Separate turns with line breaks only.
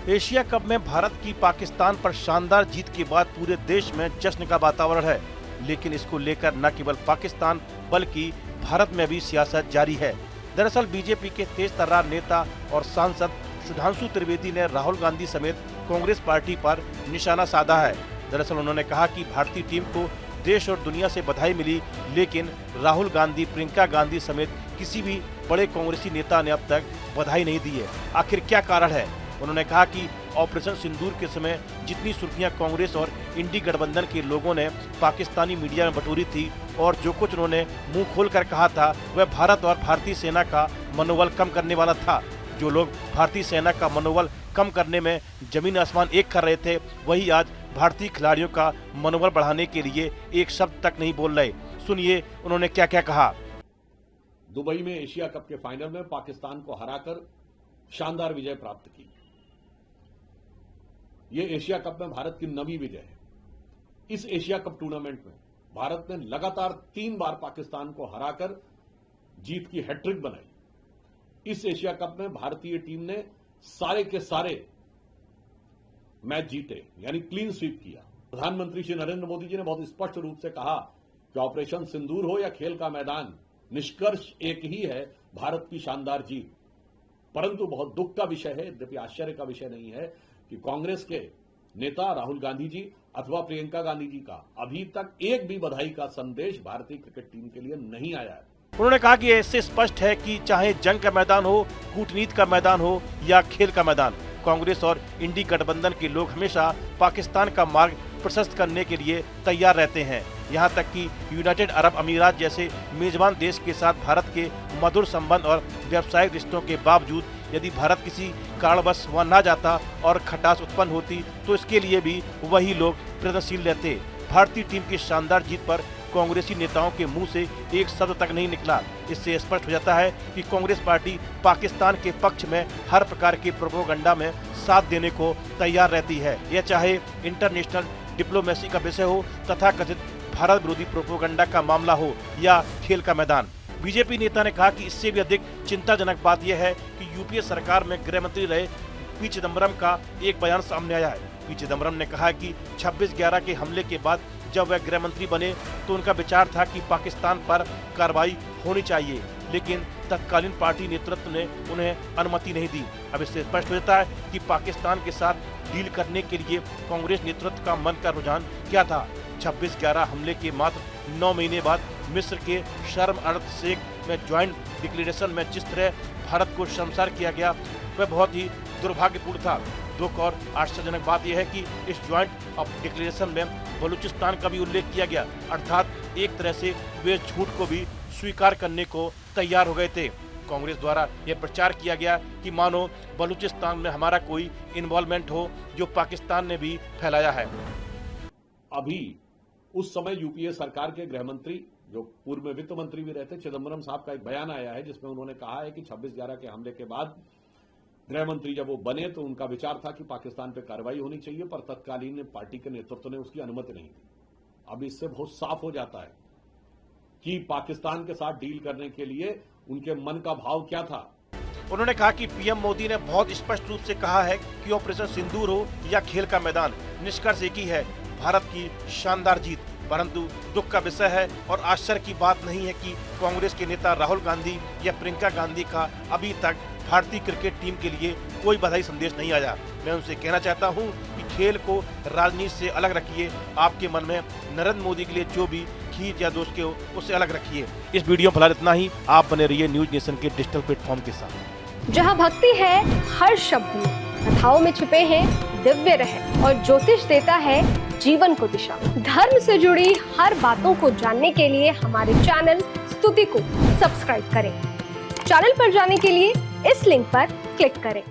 Asia cup में भारत की पाकिस्तान पर शानदार जीत के बाद पूरे देश में जश्न का वातावरण है, लेकिन इसको लेकर न केवल पाकिस्तान बल्कि भारत में भी सियासत जारी है। दरअसल बीजेपी के तेज तर्रार नेता और सांसद सुधांशु त्रिवेदी ने राहुल गांधी समेत कांग्रेस पार्टी पर निशाना साधा है। दरअसल उन्होंने कहा कि भारतीय टीम को देश और दुनिया से बधाई मिली, लेकिन राहुल गांधी, प्रियंका गांधी समेत किसी भी बड़े कांग्रेसी नेता ने अब तक बधाई नहीं दी है। आखिर क्या कारण है? उन्होंने कहा कि ऑपरेशन सिंदूर के समय जितनी सुर्खियां कांग्रेस और इंडी गठबंधन के लोगों ने पाकिस्तानी मीडिया में बटोरी थी और जो कुछ उन्होंने मुंह खोलकर कहा था, वह भारत और भारतीय सेना का मनोबल कम करने वाला था। जो लोग भारतीय सेना का मनोबल कम करने में जमीन आसमान एक कर रहे थे, वही आज भारतीय खिलाड़ियों का मनोबल बढ़ाने के लिए एक शब्द तक नहीं बोल रहे। सुनिए उन्होंने क्या क्या कहा।
दुबई में एशिया कप के फाइनल में पाकिस्तान को हराकर शानदार विजय प्राप्त की। ये एशिया कप में भारत की 9वीं विजय है। इस एशिया कप टूर्नामेंट में भारत ने लगातार 3 बार पाकिस्तान को हराकर जीत की हैट्रिक बनाई। इस एशिया कप में भारतीय टीम ने सारे के सारे मैच जीते, यानी क्लीन स्वीप किया। प्रधानमंत्री श्री नरेंद्र मोदी जी ने बहुत स्पष्ट रूप से कहा कि ऑपरेशन सिंदूर हो या खेल का मैदान, निष्कर्ष एक ही है, भारत की शानदार जीत। परंतु बहुत दुख का विषय है, यद्यपि आश्चर्य का विषय नहीं है, कि कांग्रेस के नेता राहुल गांधी जी अथवा प्रियंका गांधी जी का अभी तक एक भी बधाई का संदेश भारतीय क्रिकेट टीम के लिए नहीं आया है।
उन्होंने कहा कि ऐसे स्पष्ट है कि चाहे जंग का मैदान हो, कूटनीति का मैदान हो या खेल का मैदान, कांग्रेस और इंडी गठबंधन के लोग हमेशा पाकिस्तान का मार्ग प्रशस्त करने के लिए तैयार रहते हैं। यहाँ तक कि यूनाइटेड अरब अमीरात जैसे मेजबान देश के साथ भारत के मधुर संबंध और व्यावसायिक रिश्तों के बावजूद यदि भारत किसी कारणवश वहाँ न जाता और खटास उत्पन्न होती, तो इसके लिए भी वही लोग प्रयत्नशील रहते। भारतीय टीम की शानदार जीत पर कांग्रेसी नेताओं के मुंह से एक शब्द तक नहीं निकला। इससे स्पष्ट हो जाता है कि कांग्रेस पार्टी पाकिस्तान के पक्ष में हर प्रकार के प्रोपेगेंडा में साथ देने को तैयार रहती है। यह चाहे इंटरनेशनल डिप्लोमेसी का विषय हो, तथाकथित भारत विरोधी प्रोपेगेंडा का मामला हो या खेल का मैदान। बीजेपी नेता ने कहा कि इससे भी अधिक चिंताजनक बात यह है कि यूपीए सरकार में गृह मंत्री रहे पी चिदम्बरम का एक बयान सामने आया है। पी चिदम्बरम ने कहा कि 26/11 के हमले के बाद जब वह गृह मंत्री बने तो उनका विचार था कि पाकिस्तान पर कार्रवाई होनी चाहिए, लेकिन तत्कालीन पार्टी नेतृत्व ने उन्हें अनुमति नहीं दी। अब इससे स्पष्ट हो जाता है कि पाकिस्तान के साथ डील करने के लिए कांग्रेस नेतृत्व का मन का रुझान क्या था। 26/11 हमले के मात्र 9 महीने बाद मिस्र के शर्म अल शेख में ज्वाइंट डिक्लेरेशन में जिस तरह भारत को शर्मसार किया गया, वह बहुत ही दुर्भाग्यपूर्ण था। दुख और आश्चर्यजनक बात यह है कि इस ज्वाइंट डिक्लेरेशन में बलूचिस्तान का भी उल्लेख किया गया, अर्थात एक तरह से वे झूठ को भी स्वीकार करने को तैयार हो गए थे। कांग्रेस द्वारा यह प्रचार किया गया कि मानो बलूचिस्तान में हमारा कोई इन्वॉल्वमेंट हो, जो पाकिस्तान ने भी फैलाया है।
अभी उस समय यूपीए सरकार के गृह मंत्री, जो पूर्व में वित्त मंत्री भी रहते, चिदम्बरम साहब का एक बयान आया है जिसमें उन्होंने कहा है कि 26/11 के हमले के बाद गृह मंत्री जब वो बने तो उनका विचार था कि पाकिस्तान पे कार्रवाई होनी चाहिए, पर तत्कालीन पार्टी के नेतृत्व ने उसकी अनुमति नहीं दी। अब इससे बहुत साफ हो जाता है कि पाकिस्तान के साथ डील करने के लिए उनके मन का भाव क्या था।
उन्होंने कहा कि पीएम मोदी ने बहुत स्पष्ट रूप से कहा है कि ऑपरेशन सिंदूर हो या खेल का मैदान, निष्कर्ष एक ही है, भारत की शानदार जीत। परंतु दुख का विषय है और आश्चर्य की बात नहीं है कि कांग्रेस के नेता राहुल गांधी या प्रियंका गांधी का अभी तक भारतीय क्रिकेट टीम के लिए कोई बधाई संदेश नहीं आया। मैं उनसे कहना चाहता हूं कि खेल को राजनीति से अलग रखिए। आपके मन में नरेंद्र मोदी के लिए जो भी खींच या दोष के हो, उससे अलग रखिए। इस वीडियो में फिलहाल इतना ही। आप बने रहिए न्यूज नेशन के डिजिटल प्लेटफॉर्म के साथ।
जहां भक्ति है हर शब्द में, कथाओं में छिपे हैं दिव्य रहस्य और ज्योतिष देता है जीवन को दिशा। धर्म से जुड़ी हर बातों को जानने के लिए हमारे चैनल स्तुति को सब्सक्राइब करें। चैनल पर जाने के लिए इस लिंक पर क्लिक करें।